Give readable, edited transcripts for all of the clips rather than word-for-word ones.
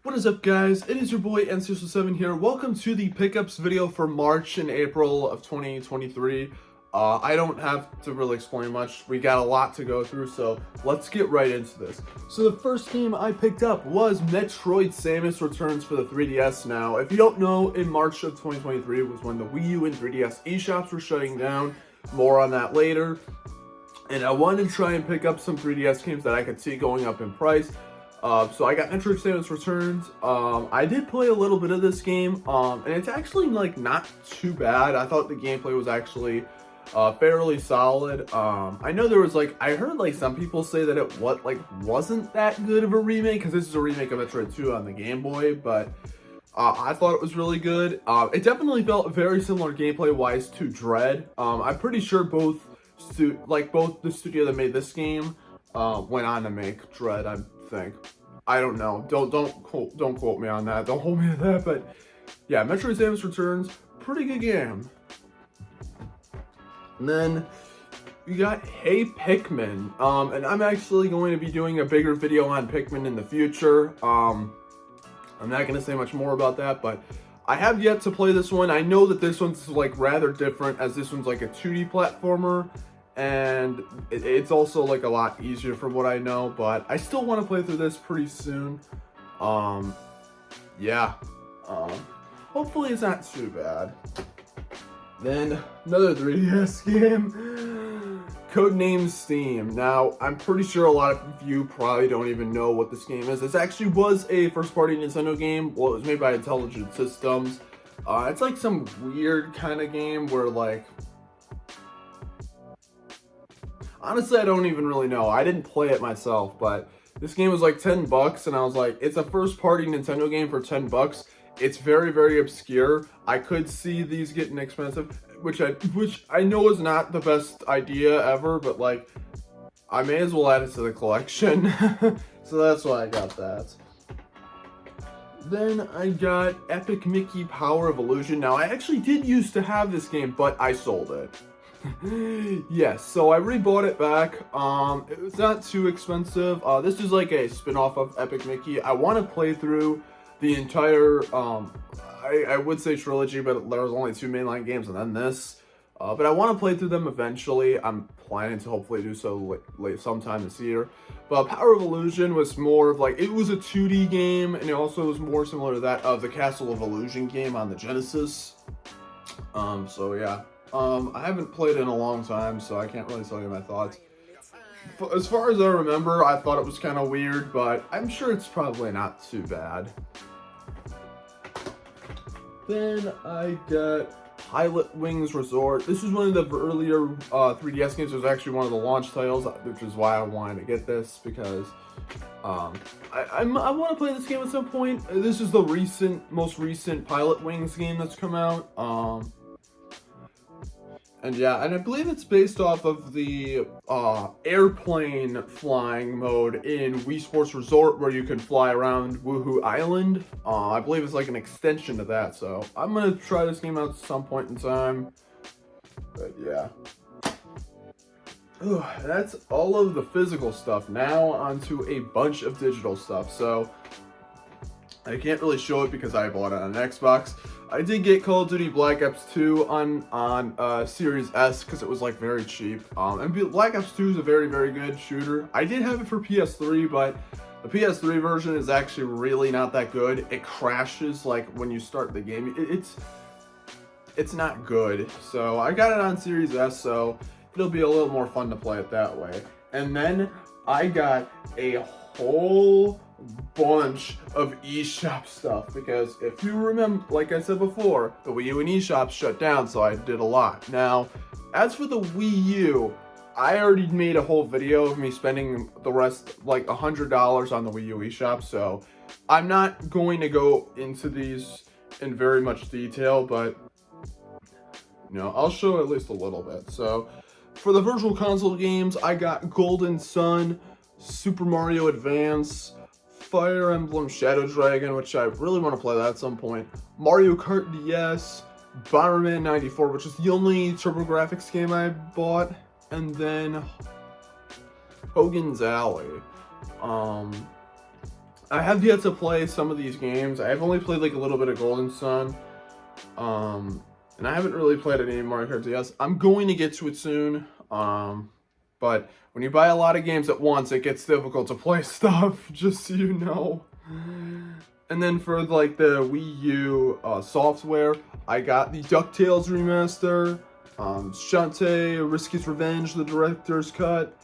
What is up, guys? It is your boy N607 here. Welcome to the pickups video for March and April of 2023. I don't have to really explain much. We got a lot to go through, so let's get right into this. So the first game I picked up was Metroid Samus Returns for the 3DS. Now, if you don't know, in March of 2023 was when the Wii U and 3DS eShops were shutting down. More on that later. And I wanted to try and pick up some 3DS games that I could see going up in price. So I got Metroid Samus Returns. I did play a little bit of this game, and it's actually like not too bad. I thought the gameplay was actually fairly solid. I know there was I heard some people say that it wasn't that good of a remake, because this is a remake of Metroid 2 on the Game Boy, but I thought it was really good. It definitely felt very similar gameplay wise to Dread. I'm pretty sure both the studio that made this game went on to make Dread, I think. I don't know. Don't quote me on that. Don't hold me to that. But yeah, Metroid Samus Returns, pretty good game. And then we got Hey Pikmin. And I'm actually going to be doing a bigger video on Pikmin in the future. I'm not going to say much more about that, but I have yet to play this one. I know that this one's rather different, as this one's a 2D platformer. And it's also a lot easier from what I know, but I still want to play through this pretty soon. Yeah. Hopefully it's not too bad. Then another 3DS game, Codename Steam. Now, I'm pretty sure a lot of you probably don't even know what this game is. This actually was a first-party Nintendo game. Well, it was made by Intelligent Systems. It's some weird kind of game where honestly, I don't even really know. I didn't play it myself, but this game was $10, and I was like, it's a first-party Nintendo game for $10. It's very, very obscure. I could see these getting expensive, which I know is not the best idea ever, but I may as well add it to the collection. So that's why I got that. Then I got Epic Mickey Power of Illusion. Now, I actually did used to have this game, but I sold it. Yes, so I rebought it back. It was not too expensive. This is a spin-off of Epic Mickey. I want to play through the entire, I would say trilogy, but there was only 2 mainline games and then this. But I want to play through them eventually. I'm planning to hopefully do so sometime this year. But Power of Illusion was more of it was a 2D game, and it also was more similar to that of the Castle of Illusion game on the Genesis. So yeah. I haven't played it in a long time, so I can't really tell you my thoughts. As far as I remember, I thought it was kind of weird, but I'm sure it's probably not too bad. Then I got Pilot Wings Resort. This was one of the earlier 3DS games. It was actually one of the launch titles, which is why I wanted to get this, because I want to play this game at some point. This is the most recent Pilot Wings game that's come out. And yeah, and I believe it's based off of the airplane flying mode in Wii Sports Resort, where you can fly around Woohoo Island. I believe it's an extension to that, so I'm gonna try this game out at some point in time. But yeah. Ugh, that's all of the physical stuff. Now onto a bunch of digital stuff. So I can't really show it because I bought it on an Xbox. I did get Call of Duty Black Ops 2 on Series S because it was very cheap. And Black Ops 2 is a very, very good shooter. I did have it for PS3, but the PS3 version is actually really not that good. It crashes when you start the game. It's not good. So I got it on Series S, so it'll be a little more fun to play it that way. And then I got a whole bunch of eShop stuff, because if you remember, like I said before, the Wii U and eShops shut down, so I did a lot. Now, as for the Wii U, I already made a whole video of me spending the rest, $100 on the Wii U eShop, so I'm not going to go into these in very much detail, but I'll show at least a little bit. So, for the Virtual Console games, I got Golden Sun, Super Mario Advance, Fire Emblem Shadow Dragon, which I really want to play that at some point, Mario Kart DS, Bomberman 94, which is the only TurboGrafx game I bought, and then Hogan's Alley. I have yet to play some of these games. I've only played like a little bit of Golden Sun. And I haven't really played any Mario Kart DS. I'm going to get to it soon. But when you buy a lot of games at once, it gets difficult to play stuff, just so you know. And then for like the Wii U software, I got the DuckTales remaster, Shantae, Risky's Revenge, the director's cut,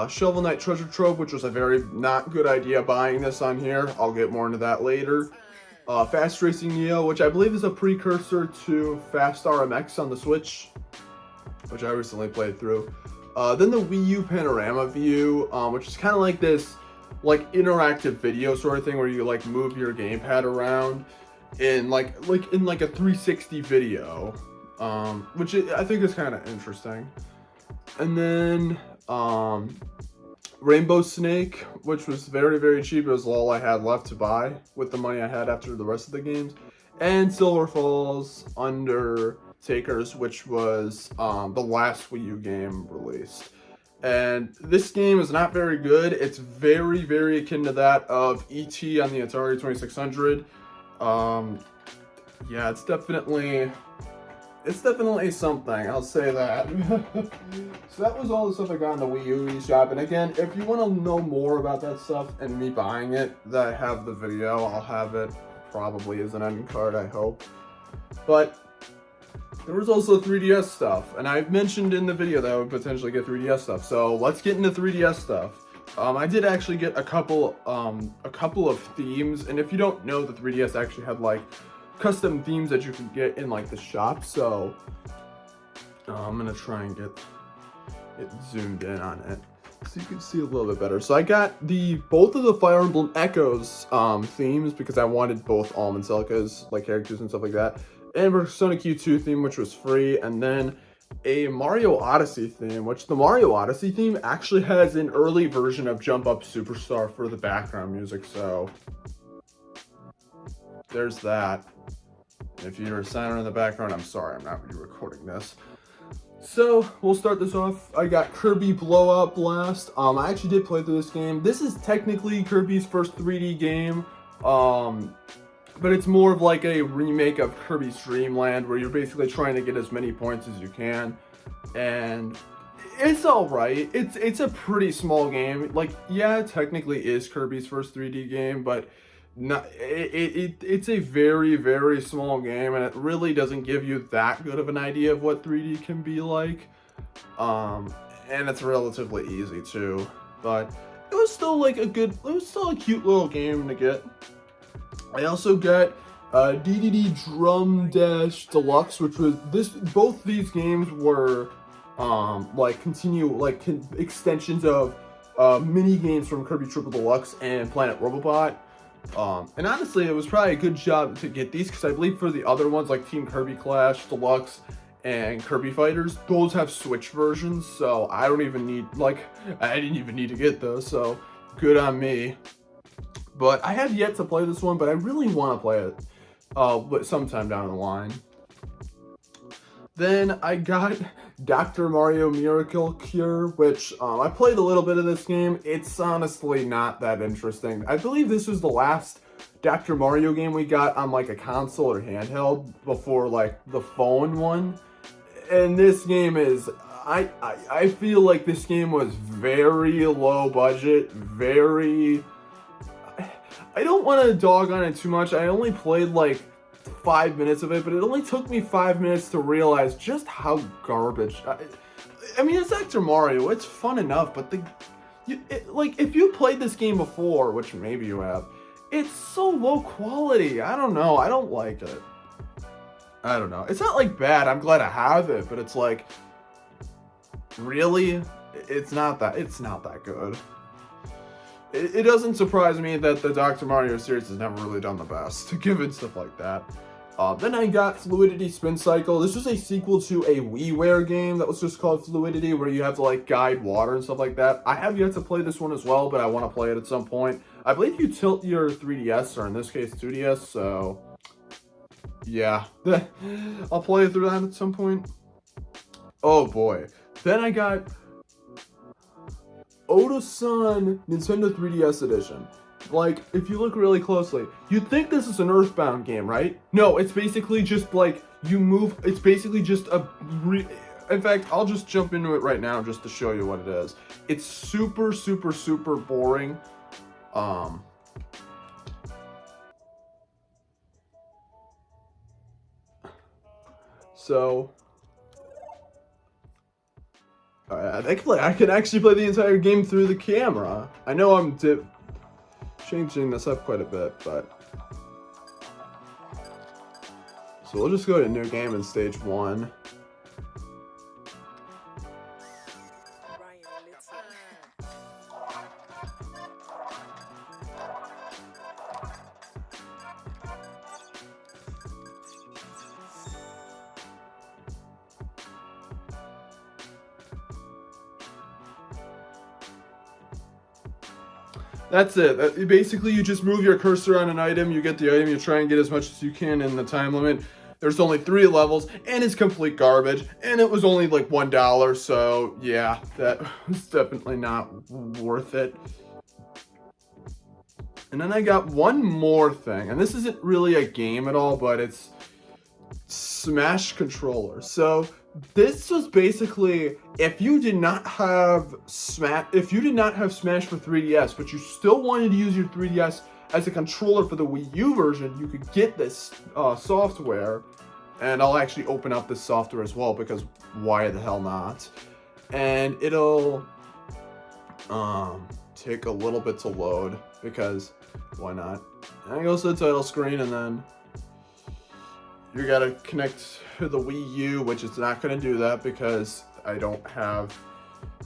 Shovel Knight Treasure Trove, which was a very not good idea buying this on here. I'll get more into that later. Fast Racing Neo, which I believe is a precursor to Fast RMX on the Switch, which I recently played through. Then the Wii U Panorama View, which is kind of like this like interactive video sort of thing where you like move your gamepad around in like in like a 360 video, which I think is kind of interesting. And then Rainbow Snake, which was very, very cheap. It was all I had left to buy with the money I had after the rest of the games. And Silver Falls Undertakers, which was the last Wii U game released. And this game is not very good. It's very, very akin to that of E.T. on the Atari 2600. Yeah, it's definitely something, I'll say that. So that was all the stuff I got in the Wii U eShop. And again, if you want to know more about that stuff and me buying it, that I have the video. I'll have it probably as an end card, I hope. But there was also 3DS stuff, and I mentioned in the video that I would potentially get 3DS stuff. So let's get into 3DS stuff. I did actually get a couple of themes, and if you don't know, the 3DS actually had like custom themes that you can get in like the shop. So I'm gonna try and get it zoomed in on it so you can see a little bit better. So I got both of the Fire Emblem Echoes themes because I wanted both Alm and Celica's like characters and stuff like that, and Persona Q2 theme, which was free, and then a Mario Odyssey theme, which the Mario Odyssey theme actually has an early version of Jump Up Superstar for the background music. So there's that. If you're a signer in the background, I'm sorry, I'm not re-recording this. So we'll start this off. I got Kirby Blowout Blast. I actually did play through this game. This is technically Kirby's first 3D game, but it's more of like a remake of Kirby's Dream Land, where you're basically trying to get as many points as you can, and it's all right. It's a pretty small game. Like, yeah, it technically is Kirby's first 3D game, but it's a very, very small game, and it really doesn't give you that good of an idea of what 3D can be like. And it's relatively easy too, but it was still like a cute little game to get. I also got DDD Drum Dash Deluxe, which was both these games were extensions of mini games from Kirby Triple Deluxe and Planet Robobot. And honestly, it was probably a good job to get these, because I believe for the other ones like Team Kirby Clash Deluxe and Kirby Fighters, those have Switch versions, so I didn't even need to get those, so good on me. But I have yet to play this one, but I really want to play it sometime down the line. Then I got Dr. Mario Miracle Cure, which I played a little bit of this game. It's honestly not that interesting. I believe this was the last Dr. Mario game we got on like a console or handheld before like the phone one. And this game is, I feel like this game was very low budget, I don't want to dog on it too much. I only played like 5 minutes of it, but it only took me 5 minutes to realize just how garbage. I mean, it's Dr. Mario. It's fun enough, but if you played this game before, which maybe you have, it's so low quality. I don't know. I don't like it. I don't know. It's not like bad. I'm glad I have it, but it's like, really, it's not that good. It doesn't surprise me that the Dr. Mario series has never really done the best, given stuff like that. Then I got Fluidity Spin Cycle. This was a sequel to a WiiWare game that was just called Fluidity, where you have to like guide water and stuff like that. I have yet to play this one as well, but I want to play it at some point. I believe you tilt your 3DS, or in this case 2DS, so yeah. I'll play through that at some point. Oh boy. Then I got Oda-san Nintendo 3DS Edition. like, if you look really closely, you'd think this is an Earthbound game, right? No, it's basically just like, you move, it's basically just in fact, I'll just jump into it right now just to show you what it is. It's super, super, super boring. So, I can actually play the entire game through the camera. I know I'm changing this up quite a bit, but... So we'll just go to new game in stage 1. That's it. Basically, you just move your cursor on an item, you get the item, you try and get as much as you can in the time limit. There's only 3 levels, and it's complete garbage, and it was only like $1, so yeah, that was definitely not worth it. And then I got one more thing, and this isn't really a game at all, but it's Smash controller. So this was basically, if you did not have Smash for 3DS, but you still wanted to use your 3DS as a controller for the Wii U version, you could get this software. And I'll actually open up this software as well, because why the hell not? And it'll take a little bit to load, because why not? And it goes to the title screen, and then you gotta connect to the Wii U, which is not gonna do that because I don't have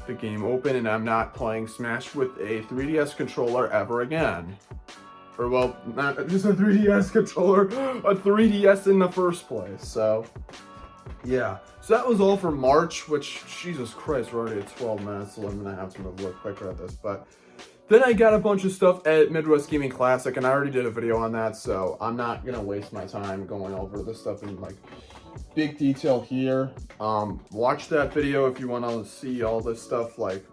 the game open and I'm not playing Smash with a 3DS controller ever again. Or, well, not just a 3DS controller, a 3DS in the first place. So, yeah. So that was all for March, which, Jesus Christ, we're already at 12 minutes, so I'm gonna have to move a little quicker at this. But then I got a bunch of stuff at Midwest Gaming Classic, and I already did a video on that, so I'm not gonna waste my time going over this stuff in, like, big detail here. Watch that video if you want to see all this stuff, like,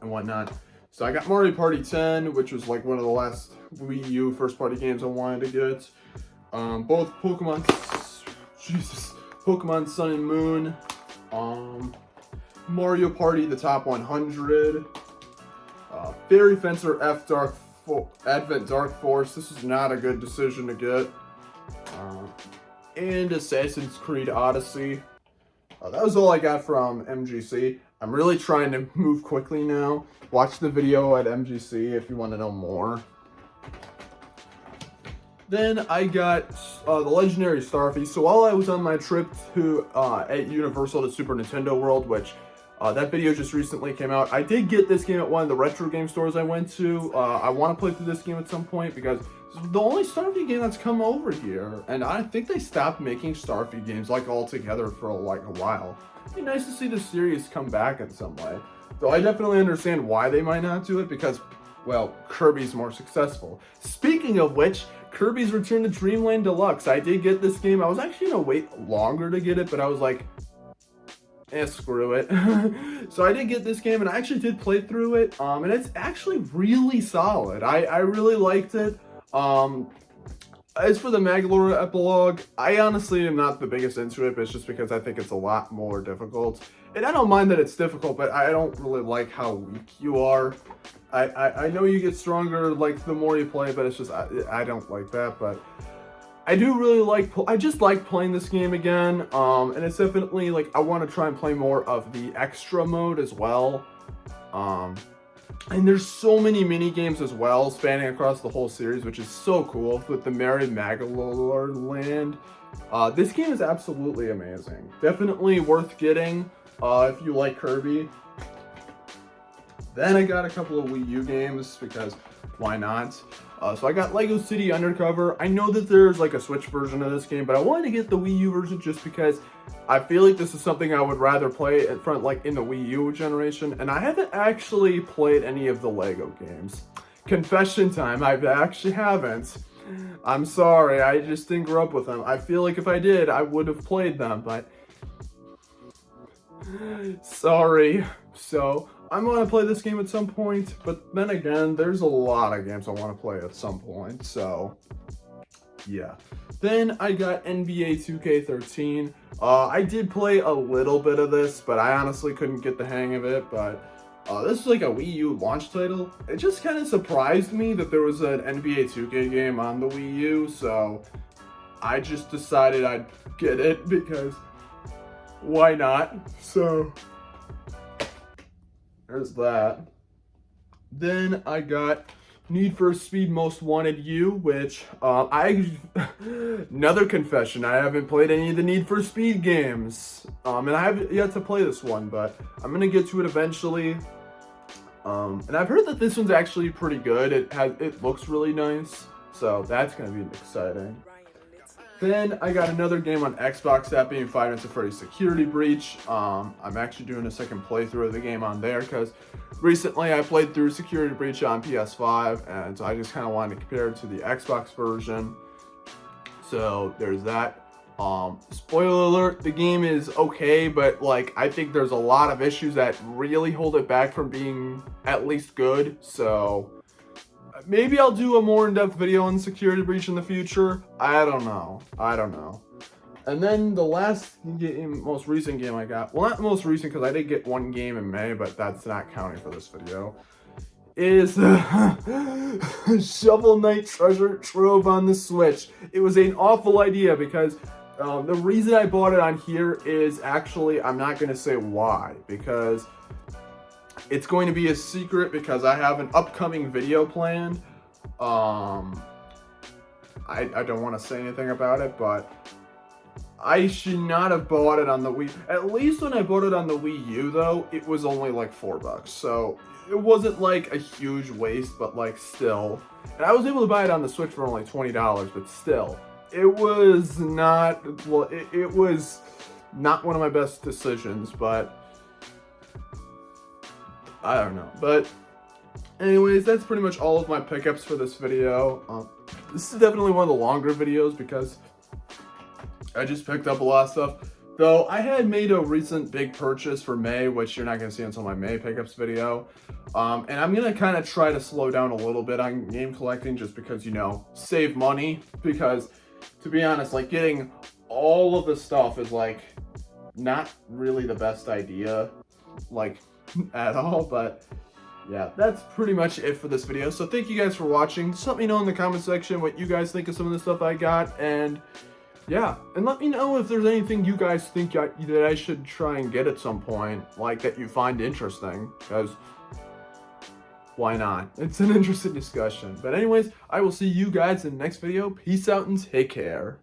and whatnot. So I got Mario Party 10, which was like one of the last Wii U first party games I wanted to get. Both Pokemon Sun and Moon. Mario Party, the top 100. Fairy Fencer F Advent Dark Force. This is not a good decision to get. And Assassin's Creed Odyssey. That was all I got from MGC. I'm really trying to move quickly now. Watch the video at MGC if you want to know more. Then I got the Legendary Starfy. So while I was on my trip to at Universal to Super Nintendo World, which that video just recently came out, I did get this game at one of the retro game stores I went to. I want to play through this game at some point because it's the only Starfy game that's come over here, and I think they stopped making Starfy games like altogether for like a while. It'd be nice to see the series come back in some way. Though I definitely understand why they might not do it because, well, Kirby's more successful. Speaking of which, Kirby's Return to Dreamland Deluxe. I did get this game. I was actually gonna wait longer to get it, but I was like, screw it. So I did get this game, and I actually did play through it, and it's actually really solid. I really liked it. As for the Magolor epilogue, I honestly am not the biggest into it, but it's just because I think it's a lot more difficult. And I don't mind that it's difficult, but I don't really like how weak you are. I know you get stronger like the more you play, but it's just I don't like that. But I do really like, I just like playing this game again, and it's definitely like I want to try and play more of the extra mode as well. And there's so many mini games as well, spanning across the whole series, which is so cool with the Merry Magolor Land. This game is absolutely amazing. Definitely worth getting if you like Kirby. Then I got a couple of Wii U games because why not? So I got Lego City Undercover. I know that there's like a Switch version of this game, but I wanted to get the Wii U version just because I feel like this is something I would rather play in front, like in the Wii U generation. And I haven't actually played any of the Lego games. Confession time, I actually haven't. I'm sorry, I just didn't grow up with them. I feel like if I did, I would have played them, but sorry. So I want to play this game at some point, but then again, there's a lot of games I want to play at some point, so yeah. Then I got NBA 2K13. I did play a little bit of this, but I honestly couldn't get the hang of it, but this is like a Wii U launch title. It just kind of surprised me that there was an NBA 2K game on the Wii U, so I just decided I'd get it because why not? So there's that. Then I got Need for Speed Most Wanted U, which another confession, I haven't played any of the Need for Speed games, and I haven't yet to play this one, but I'm gonna get to it eventually. And I've heard that this one's actually pretty good. It looks really nice, so that's gonna be exciting. Then I got another game on Xbox, that being Five Nights at Freddy's Security Breach. I'm actually doing a second playthrough of the game on there because recently I played through Security Breach on PS5, and so I just kind of wanted to compare it to the Xbox version. So there's that. Spoiler alert, the game is okay, but like I think there's a lot of issues that really hold it back from being at least good. So maybe I'll do a more in-depth video on Security Breach in the future. I don't know. And then the last game, most recent game I got, well, not the most recent because I did get one game in May, but that's not counting for this video, is Shovel Knight Treasure Trove on the Switch. It was an awful idea because the reason I bought it on here is actually, I'm not going to say why, because it's going to be a secret because I have an upcoming video planned. I don't want to say anything about it, but I should not have bought it on the Wii. At least when I bought it on the Wii U though, it was only like $4. So it wasn't like a huge waste, but like still. And I was able to buy it on the Switch for only $20, but still. It was not, well, it was not one of my best decisions, but I don't know. But anyways, that's pretty much all of my pickups for this video. This is definitely one of the longer videos because I just picked up a lot of stuff. Though I had made a recent big purchase for May, which you're not going to see until my May pickups video. And I'm going to kind of try to slow down a little bit on game collecting just because, you know, save money. Because, to be honest, like getting all of the stuff is like not really the best idea, like at all. But yeah, that's pretty much it for this video. So thank you guys for watching. Just let me know in the comment section what you guys think of some of the stuff I got. And yeah, and let me know if there's anything you guys think that I should try and get at some point, like that you find interesting, because why not? It's an interesting discussion. But anyways, I will see you guys in the next video. Peace out and take care.